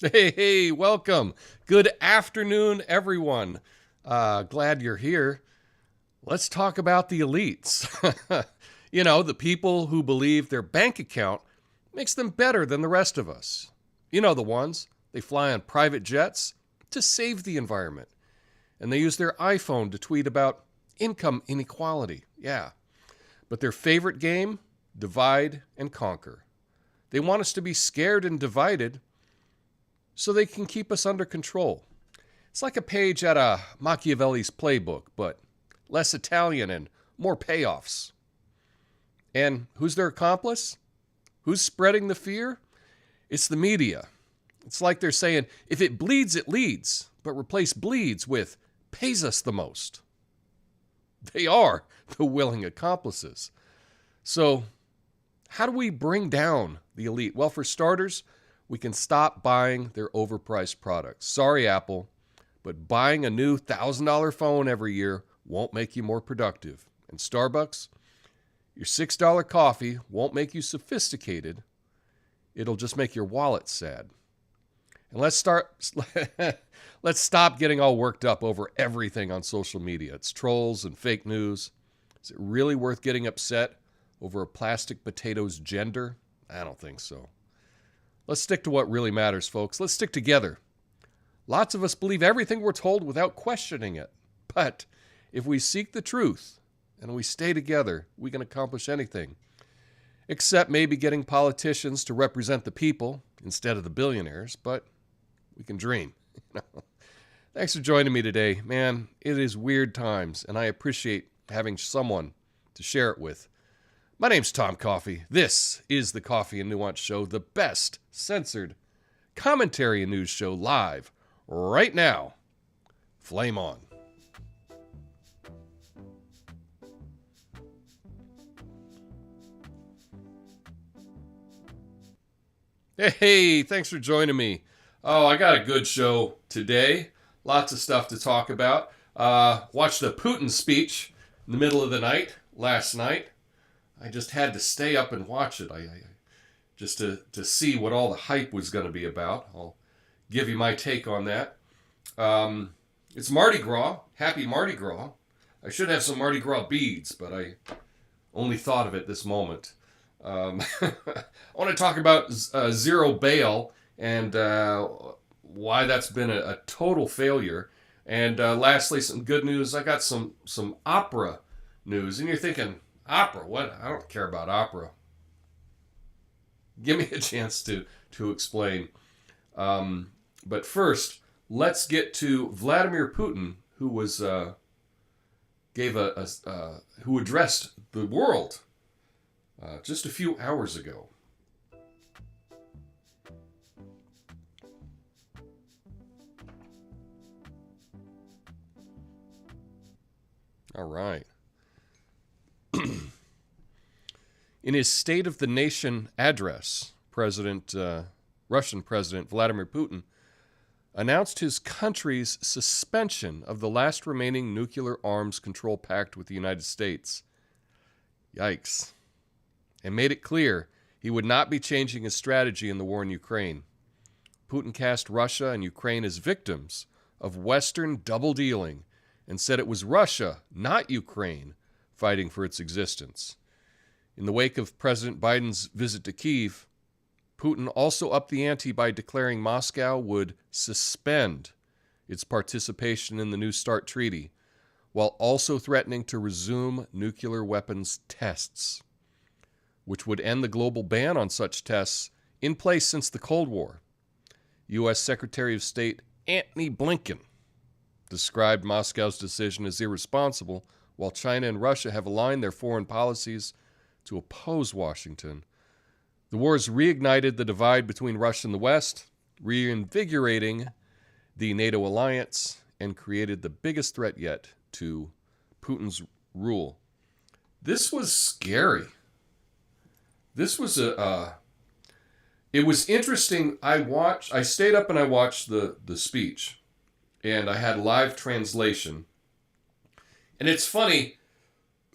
Hey, welcome. Good afternoon, everyone. Glad you're here. Let's talk about the elites. The people who believe their bank account makes them better than the rest of us. The ones. They fly on private jets to save the environment. And they use their iPhone to tweet about income inequality. Yeah. But their favorite game? Divide and conquer. They want us to be scared and divided so they can keep us under control. It's like a page out of Machiavelli's playbook, but less Italian and more payoffs. And who's their accomplice? Who's spreading the fear? It's the media. It's like they're saying, if it bleeds, it leads, but replace bleeds with pays us the most. They are the willing accomplices. So, how do we bring down the elite? Well, for starters, we can stop buying their overpriced products. Sorry, Apple, but buying a new $1,000 phone every year won't make you more productive. And Starbucks, your $6 coffee won't make you sophisticated. It'll just make your wallet sad. And let's stop getting all worked up over everything on social media. It's trolls and fake news. Is it really worth getting upset over a plastic potato's gender? I don't think so. Let's stick to what really matters, folks. Let's stick together. Lots of us believe everything we're told without questioning it. But if we seek the truth and we stay together, we can accomplish anything. Except maybe getting politicians to represent the people instead of the billionaires. But we can dream. Thanks for joining me today. Man, it is weird times, and I appreciate having someone to share it with. My name's Tom Coffee. This is the Coffee and Nuance Show, the best censored commentary and news show live right now. Flame on. Hey, thanks for joining me. Oh, I got a good show today. Lots of stuff to talk about. Watched the Putin speech in the middle of the night last night. I just had to stay up and watch it. I just to see what all the hype was going to be about. I'll give you my take on that. It's Mardi Gras. Happy Mardi Gras. I should have some Mardi Gras beads, but I only thought of it this moment. I want to talk about zero bail and why that's been a total failure. And lastly, some good news. I got some opera news. And you're thinking, opera? What? I don't care about opera. Give me a chance to explain. But first, let's get to Vladimir Putin, who was who addressed the world just a few hours ago. All right. In his State of the Nation address, Russian President Vladimir Putin announced his country's suspension of the last remaining nuclear arms control pact with the United States. Yikes. And made it clear he would not be changing his strategy in the war in Ukraine. Putin cast Russia and Ukraine as victims of Western double-dealing and said it was Russia, not Ukraine, fighting for its existence. In the wake of President Biden's visit to Kyiv, Putin also upped the ante by declaring Moscow would suspend its participation in the New START treaty, while also threatening to resume nuclear weapons tests, which would end the global ban on such tests in place since the Cold War. U.S. Secretary of State Antony Blinken described Moscow's decision as irresponsible, while China and Russia have aligned their foreign policies to oppose Washington. The wars reignited the divide between Russia and the West, reinvigorating the NATO alliance, and created the biggest threat yet to Putin's rule. This was scary. This was it was interesting. I stayed up and I watched the speech, and I had live translation. And it's funny,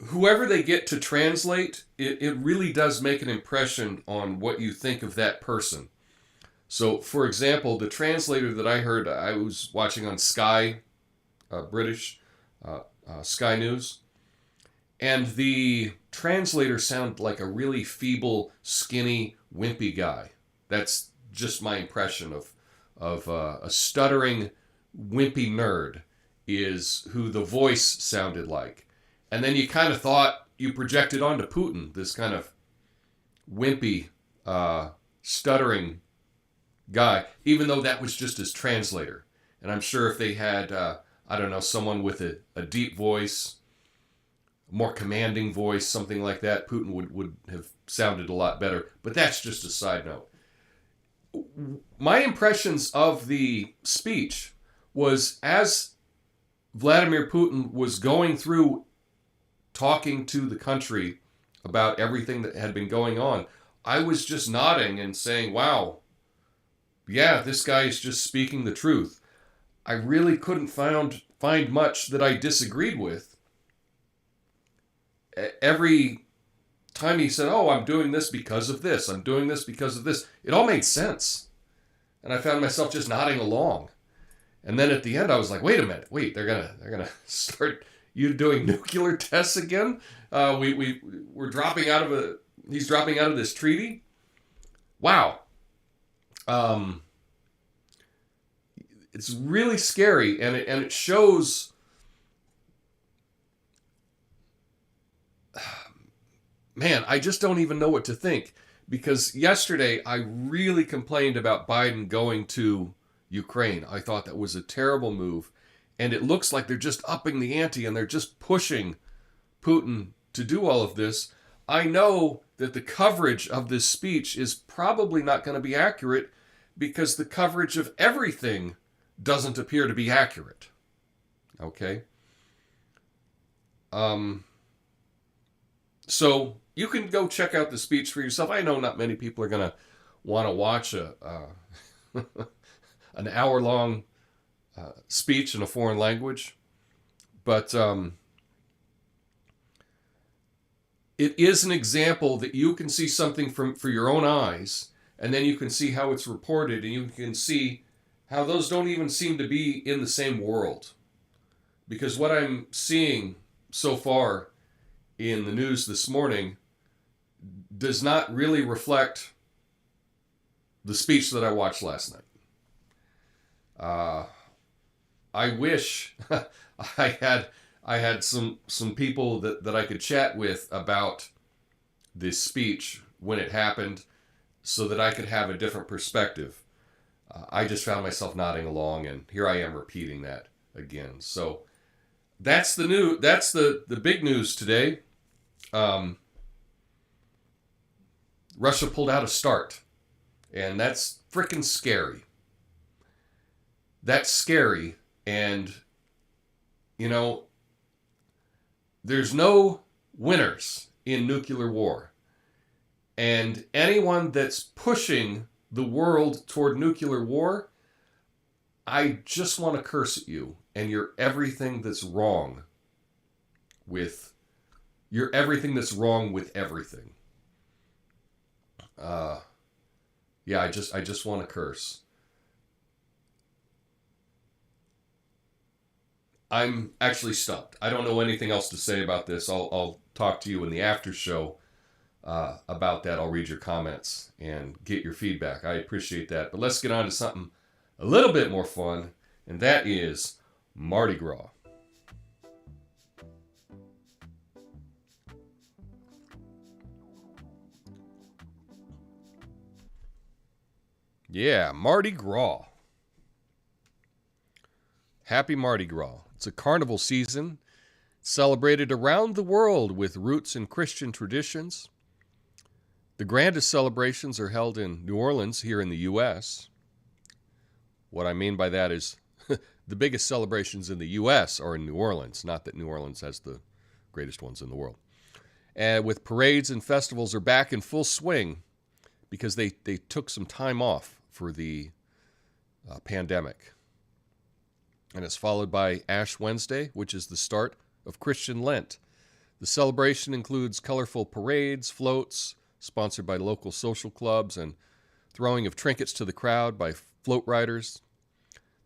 whoever they get to translate, it really does make an impression on what you think of that person. So, for example, the translator that I heard, I was watching on Sky, British, Sky News, and the translator sounded like a really feeble, skinny, wimpy guy. That's just my impression of a stuttering, wimpy nerd is who the voice sounded like. And then you kind of thought you projected onto Putin, this kind of wimpy, stuttering guy, even though that was just his translator. And I'm sure if they had, I don't know, someone with a deep voice, more commanding voice, something like that, Putin would have sounded a lot better. But that's just a side note. My impressions of the speech was as Vladimir Putin was going through talking to the country about everything that had been going on, I was just nodding and saying, wow, yeah, this guy is just speaking the truth. I really couldn't find much that I disagreed with. Every time he said, oh, I'm doing this because of this, I'm doing this because of this, it all made sense. And I found myself just nodding along. And then at the end, I was like, wait a minute, they're gonna start you doing nuclear tests again? We're dropping out of he's dropping out of this treaty? Wow. It's really scary, and it shows. Man, I just don't even know what to think, because yesterday I really complained about Biden going to Ukraine. I thought that was a terrible move, and it looks like they're just upping the ante and they're just pushing Putin to do all of this. I know that the coverage of this speech is probably not going to be accurate, because the coverage of everything doesn't appear to be accurate. Okay? So you can go check out the speech for yourself. I know not many people are going to want to watch an hour-long speech in a foreign language, but it is an example that you can see something for your own eyes, and then you can see how it's reported, and you can see how those don't even seem to be in the same world. Because what I'm seeing so far in the news this morning does not really reflect the speech that I watched last night. I wish I had some people that I could chat with about this speech when it happened, so that I could have a different perspective. I just found myself nodding along, and here I am repeating that again. So that's the new. That's the big news today. Russia pulled out a START, and that's freaking scary. That's scary, and there's no winners in nuclear war, and anyone that's pushing the world toward nuclear war, I just want to curse at you, and you're everything that's wrong with everything. Yeah, I just want to curse. I'm actually stumped. I don't know anything else to say about this. I'll talk to you in the after show about that. I'll read your comments and get your feedback. I appreciate that. But let's get on to something a little bit more fun, and that is Mardi Gras. Yeah, Mardi Gras. Happy Mardi Gras. It's a carnival season celebrated around the world with roots in Christian traditions. The grandest celebrations are held in New Orleans here in the U.S. What I mean by that is the biggest celebrations in the U.S. are in New Orleans, not that New Orleans has the greatest ones in the world. And with parades and festivals are back in full swing because they took some time off for the pandemic. And it's followed by Ash Wednesday, which is the start of Christian Lent. The celebration includes colorful parades, floats, sponsored by local social clubs, and throwing of trinkets to the crowd by float riders.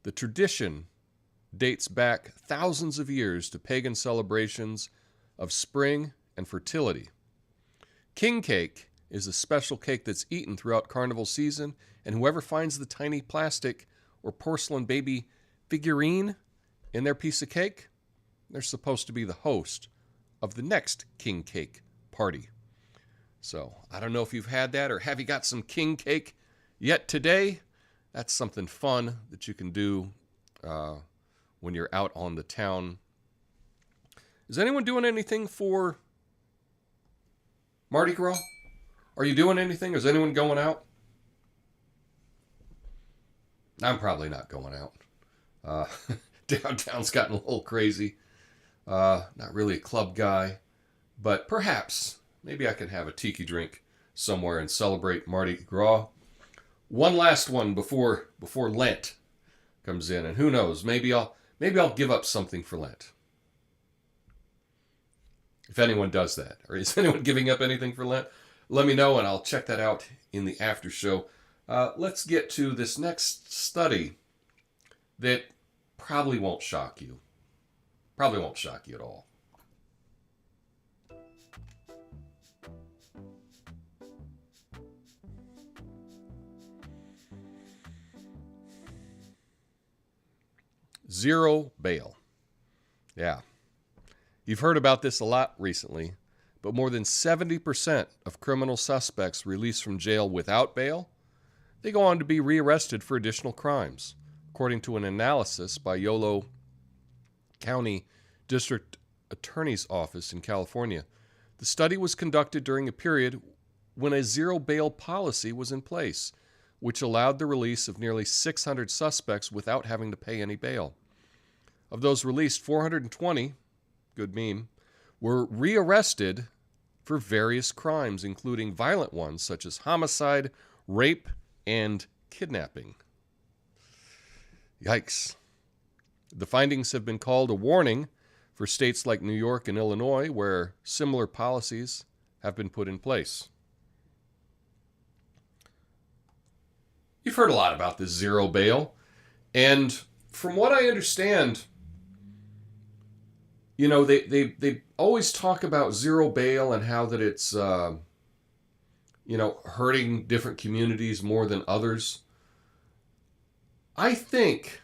The tradition dates back thousands of years to pagan celebrations of spring and fertility. King cake is a special cake that's eaten throughout carnival season, and whoever finds the tiny plastic or porcelain baby figurine in their piece of cake, they're supposed to be the host of the next king cake party. So I don't know if you've had that, or have you got some king cake yet today? That's something fun that you can do when you're out on the town. Is anyone doing anything for Mardi Gras? Are you doing anything? Is anyone going out? I'm probably not going out. Downtown's gotten a little crazy. Not really a club guy, but perhaps maybe I can have a tiki drink somewhere and celebrate Mardi Gras. One last one before Lent comes in, and who knows? Maybe I'll give up something for Lent. If anyone does that, or is anyone giving up anything for Lent, let me know and I'll check that out in the after show. Let's get to this next study that probably won't shock you. Probably won't shock you at all. Zero bail. Yeah. You've heard about this a lot recently, but more than 70% of criminal suspects released from jail without bail, they go on to be rearrested for additional crimes, according to an analysis by Yolo County District Attorney's Office in California. The study was conducted during a period when a zero bail policy was in place, which allowed the release of nearly 600 suspects without having to pay any bail. Of those released, 420, good meme, were rearrested for various crimes, including violent ones such as homicide, rape, and kidnapping. Yikes. The findings have been called a warning for states like New York and Illinois, where similar policies have been put in place. You've heard a lot about this zero bail, and from what I understand, you know, they always talk about zero bail and how that it's, hurting different communities more than others. I think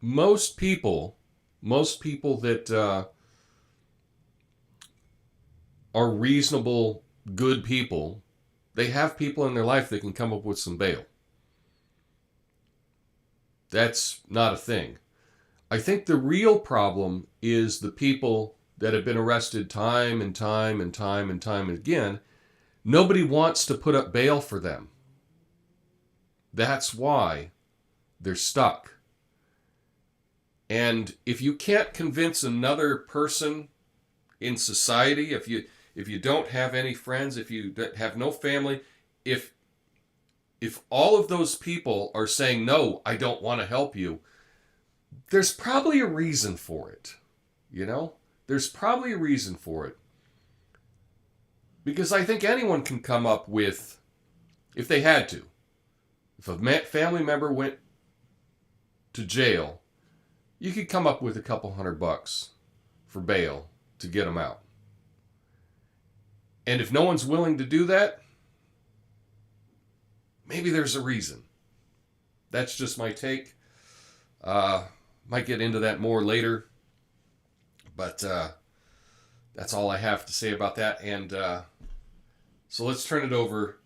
most people that are reasonable, good people, they have people in their life that can come up with some bail. That's not a thing. I think the real problem is the people that have been arrested time and time again. Nobody wants to put up bail for them. That's why they're stuck. And if you can't convince another person in society, if you don't have any friends, if you have no family, if all of those people are saying, no, I don't want to help you, there's probably a reason for it. You know? There's probably a reason for it. Because I think anyone can come up with, if they had to, if a family member went to jail, you could come up with a couple $100 for bail to get them out. And if no one's willing to do that, maybe there's a reason. That's just my take. Might get into that more later. But that's all I have to say about that. And so let's turn it over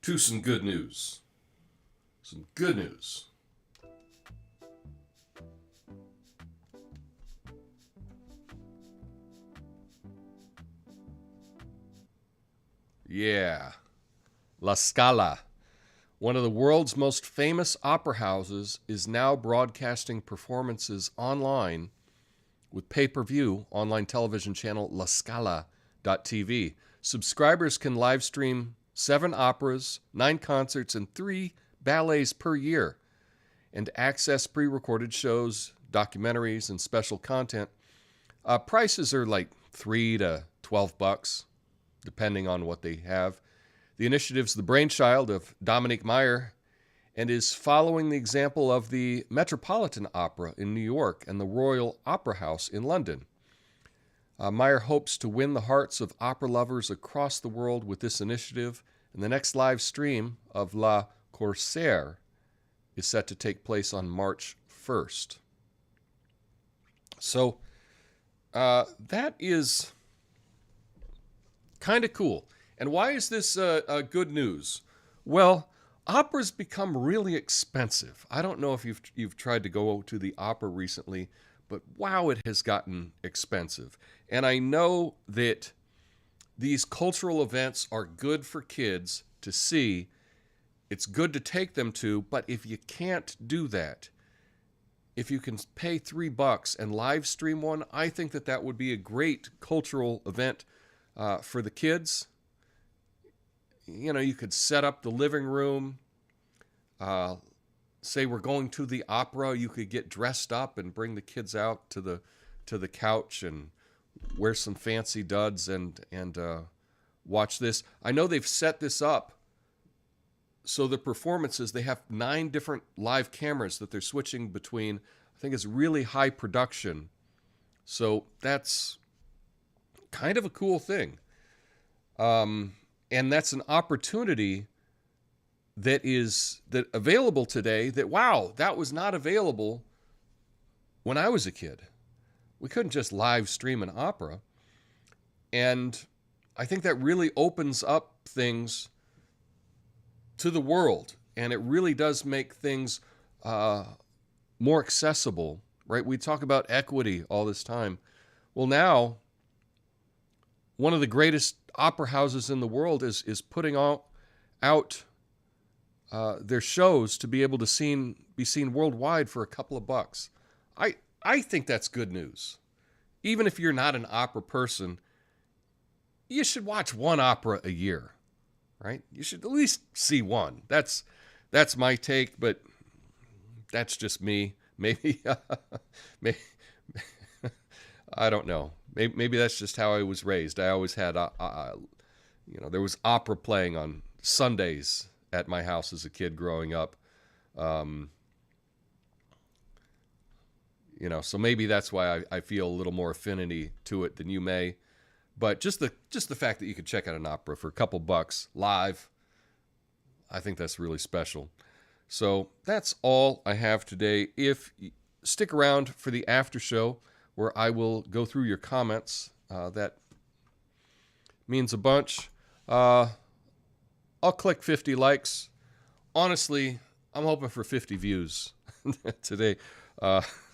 to some good news. Some good news. Yeah. La Scala, one of the world's most famous opera houses, is now broadcasting performances online with pay-per-view online television channel lascala.tv. Subscribers can live stream 7 operas, 9 concerts, and 3 ballets per year, and access pre-recorded shows, documentaries, and special content. Prices are like $3 to $12, depending on what they have. The initiative's the brainchild of Dominique Meyer and is following the example of the Metropolitan Opera in New York and the Royal Opera House in London. Meyer hopes to win the hearts of opera lovers across the world with this initiative, and the next live stream of La Corsaire is set to take place on March 1st. So that is kind of cool. And why is this good news? Well, opera's become really expensive. I don't know if you've tried to go to the opera recently, but wow, it has gotten expensive. And I know that these cultural events are good for kids to see. It's good to take them to, but if you can't do that, if you can pay $3 and live stream one, I think that would be a great cultural event for the kids. You know, you could set up the living room. Say we're going to the opera, you could get dressed up and bring the kids out to the couch and wear some fancy duds and watch this. I know they've set this up so the performances, they have 9 different live cameras that they're switching between. I think it's really high production. So that's kind of a cool thing. And that's an opportunity that available today that, wow, that was not available when I was a kid. We couldn't just live stream an opera. And I think that really opens up things to the world. And it really does make things more accessible, right? We talk about equity all this time. Well, now, one of the greatest opera houses in the world is putting out their shows to be able to be seen worldwide for a couple of bucks. I think that's good news. Even if you're not an opera person, you should watch one opera a year, right? You should at least see one. That's my take, but that's just me. Maybe, I don't know. Maybe that's just how I was raised. I always had, there was opera playing on Sundays at my house as a kid growing up. So maybe that's why I feel a little more affinity to it than you may. But just the fact that you could check out an opera for a couple bucks live, I think that's really special. So that's all I have today. Stick around for the after show where I will go through your comments. That means a bunch. I'll click 50 likes. Honestly, I'm hoping for 50 views today.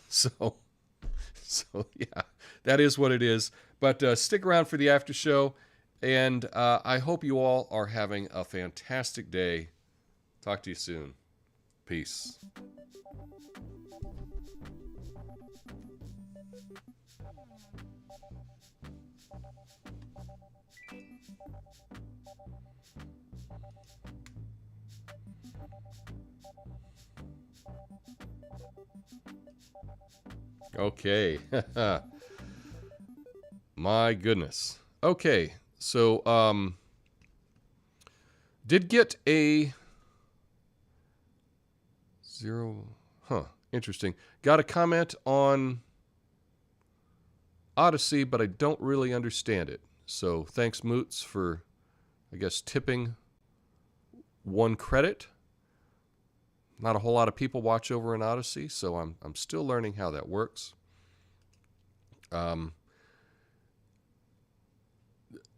So yeah, that is what it is. But stick around for the after show, and I hope you all are having a fantastic day. Talk to you soon. Peace. Okay. My goodness. Okay. So, did get a 0. Interesting. Got a comment on Odyssey, but I don't really understand it. So thanks, Moots, for, I guess, tipping 1 credit. Not a whole lot of people watch over in Odyssey, so I'm still learning how that works.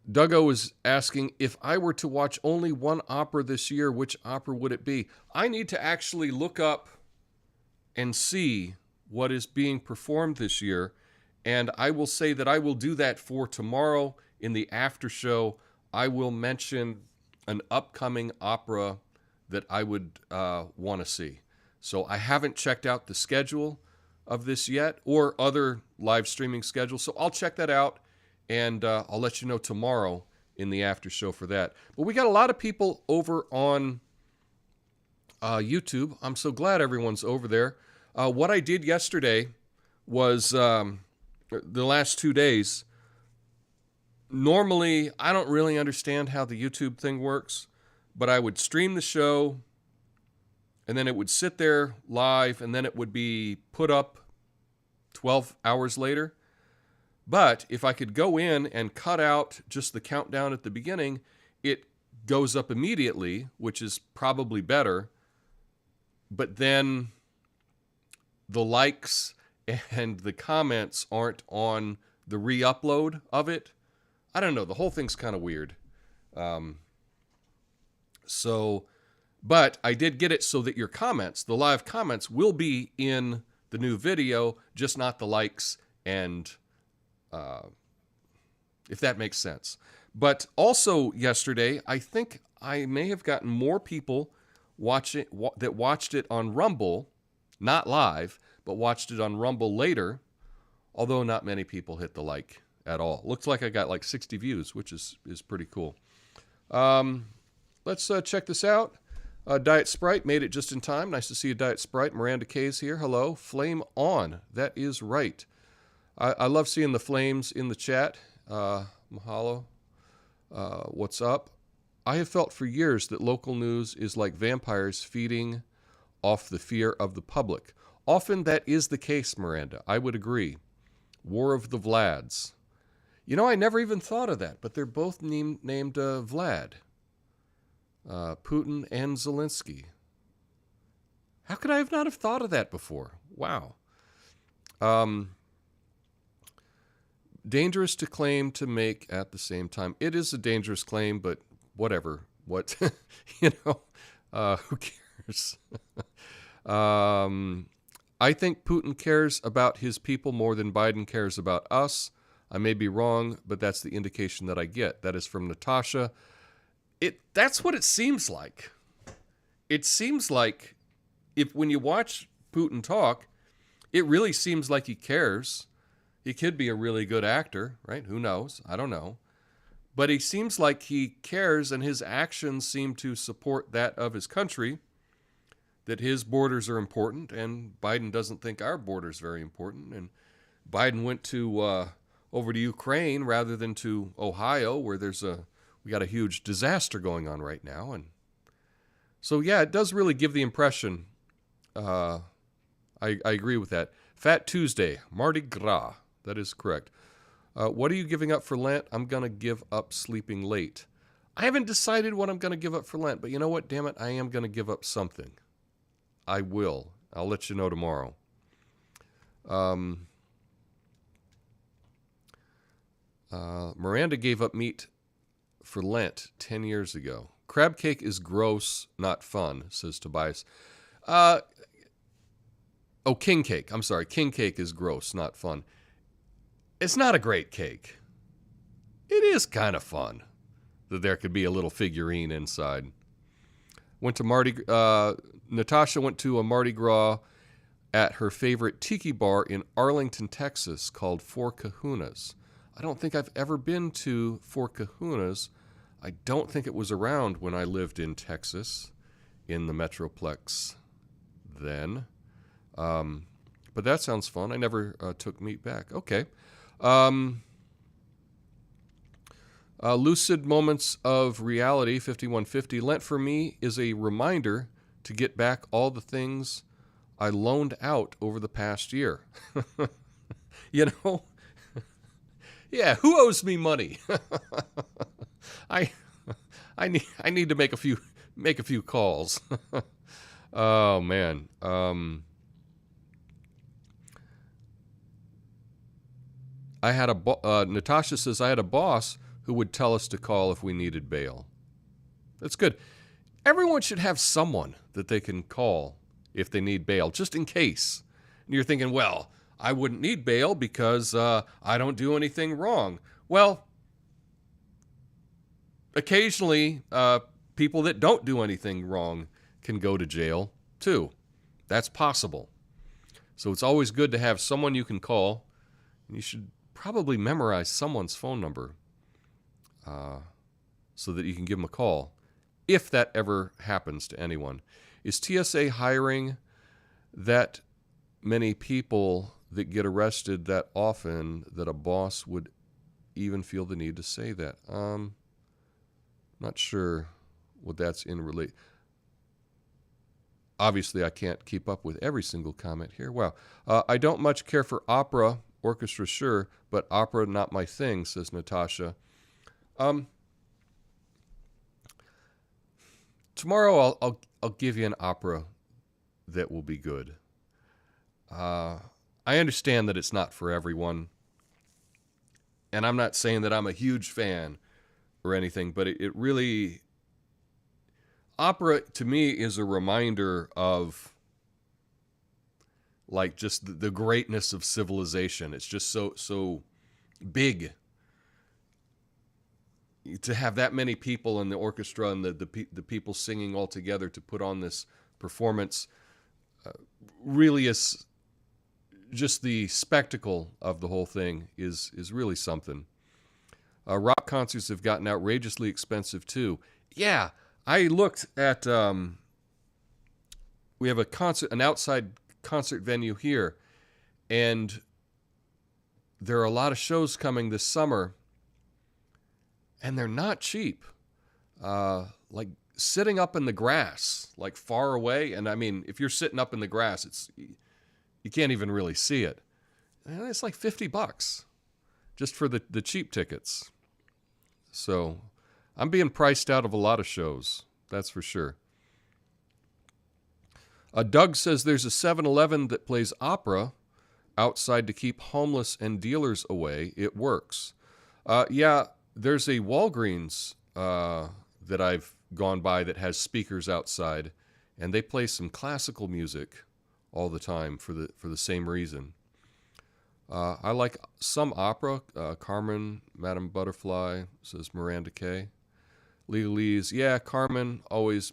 Duggo was asking, if I were to watch only one opera this year, which opera would it be? I need to actually look up and see what is being performed this year, and I will say that I will do that for tomorrow in the after show. I will mention an upcoming opera that I would want to see. So I haven't checked out the schedule of this yet or other live streaming schedules, so I'll check that out. And I'll let you know tomorrow in the after show for that. But we got a lot of people over on YouTube. I'm so glad everyone's over there. What I did yesterday was the last 2 days. Normally, I don't really understand how the YouTube thing works. but I would stream the show, and then it would sit there live, and then it would be put up 12 hours later. But if I could go in and cut out just the countdown at the beginning, it goes up immediately, which is probably better. But then the likes and the comments aren't on the re-upload of it. I don't know. The whole thing's kind of weird. But I did get it so that your comments, the live comments, will be in the new video, just not the likes and, if that makes sense. But also yesterday, I think I may have gotten more people that watched it on Rumble, not live, but watched it on Rumble later, although not many people hit the like at all. Looks like I got like 60 views, which is pretty cool. Let's check this out. Diet Sprite made it just in time. Nice to see you, Diet Sprite. Miranda K's here. Hello. Flame on. That is right. I love seeing the flames in the chat. Mahalo. What's up? I have felt for years that local news is like vampires feeding off the fear of the public. Often that is the case, Miranda. I would agree. War of the Vlads. You know, I never even thought of that, but they're both named Vlad. Putin and Zelensky. How could I have not have thought of that before? Wow. Dangerous to claim to make at the same time. It is a dangerous claim, but whatever. What, who cares? I think Putin cares about his people more than Biden cares about us. I may be wrong, but that's the indication that I get. That is from Natasha. That's what it seems like. It seems like when you watch Putin talk, it really seems like he cares. He could be a really good actor, right? Who knows? I don't know. But he seems like he cares, and his actions seem to support that of his country, that his borders are important, and Biden doesn't think our border's very important. And Biden went to over to Ukraine rather than to Ohio, where we got a huge disaster going on right now. And so, yeah, it does really give the impression, I agree with that. Fat Tuesday, Mardi Gras. That is correct. What are you giving up for Lent? I'm going to give up sleeping late. I haven't decided what I'm going to give up for Lent, but you know what? Damn it, I am going to give up something. I will. I'll let you know tomorrow. Miranda gave up meat for Lent 10 years ago. Crab cake is gross, not fun, says Tobias. King cake. I'm sorry. King cake is gross, not fun. It's not a great cake. It is kind of fun that there could be a little figurine inside. Natasha went to a Mardi Gras at her favorite tiki bar in Arlington, Texas, called Four Kahunas. I don't think I've ever been to Four Kahunas. I don't think it was around when I lived in Texas, in the Metroplex then. But that sounds fun. I never took meat back. Okay. Lucid Moments of Reality, 5150. Lent for me is a reminder to get back all the things I loaned out over the past year. You know? Yeah, who owes me money? I need to make a few calls. Oh man. Natasha says I had a boss who would tell us to call if we needed bail. That's good. Everyone should have someone that they can call if they need bail, just in case. And you're thinking, well, I wouldn't need bail because I don't do anything wrong. Well, occasionally, people that don't do anything wrong can go to jail, too. That's possible. So it's always good to have someone you can call. You should probably memorize someone's phone number so that you can give them a call, if that ever happens to anyone. Is TSA hiring that many people that get arrested that often that a boss would even feel the need to say that? Not sure what that's in relate. Obviously, I can't keep up with every single comment here. Wow. I don't much care for opera, orchestra, sure, but opera, not my thing, says Natasha. Tomorrow, I'll give you an opera that will be good. I understand that it's not for everyone, and I'm not saying that I'm a huge fan or anything, but it really, opera to me is a reminder of like just the greatness of civilization. It's just so big to have that many people in the orchestra and the people singing all together to put on this performance. Really is just the spectacle of the whole thing is really something. Rock concerts have gotten outrageously expensive too. Yeah, I looked at. We have an outside concert venue here, and there are a lot of shows coming this summer, and they're not cheap. Like sitting up in the grass, like far away, and I mean, if you're sitting up in the grass, you can't even really see it. And it's like $50 just for the cheap tickets. So I'm being priced out of a lot of shows, that's for sure. Doug says there's a 7-Eleven that plays opera outside to keep homeless and dealers away. It works. Yeah, there's a Walgreens that I've gone by that has speakers outside, and they play some classical music all the time for the same reason. I like some opera. Carmen, Madame Butterfly, says Miranda Kay. Legalese, yeah, Carmen always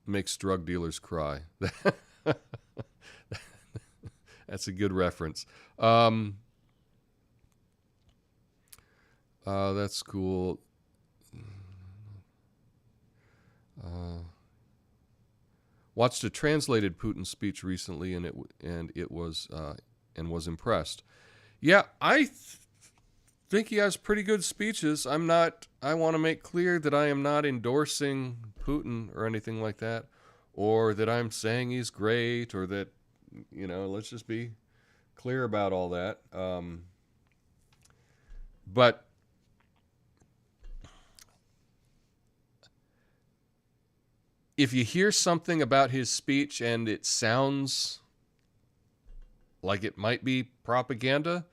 makes drug dealers cry. That's a good reference. That's cool. Watched a translated Putin speech recently, and was impressed. Yeah, I think he has pretty good speeches. I want to make clear that I am not endorsing Putin or anything like that, or that I'm saying he's great, or that, let's just be clear about all that. But if you hear something about his speech and it sounds like it might be propaganda,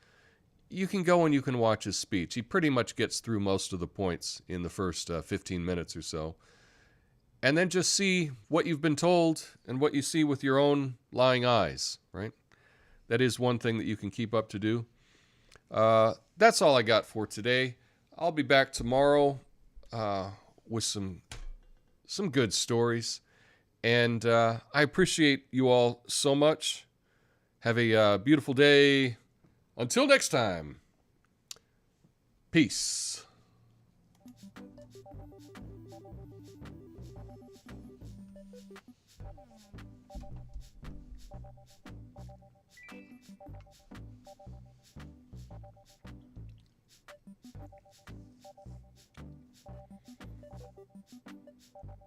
you can go and you can watch his speech. He pretty much gets through most of the points in the first 15 minutes or so. And then just see what you've been told and what you see with your own lying eyes, right? That is one thing that you can keep up to do. That's all I got for today. I'll be back tomorrow with some good stories. And I appreciate you all so much. Have a beautiful day. Until next time, peace.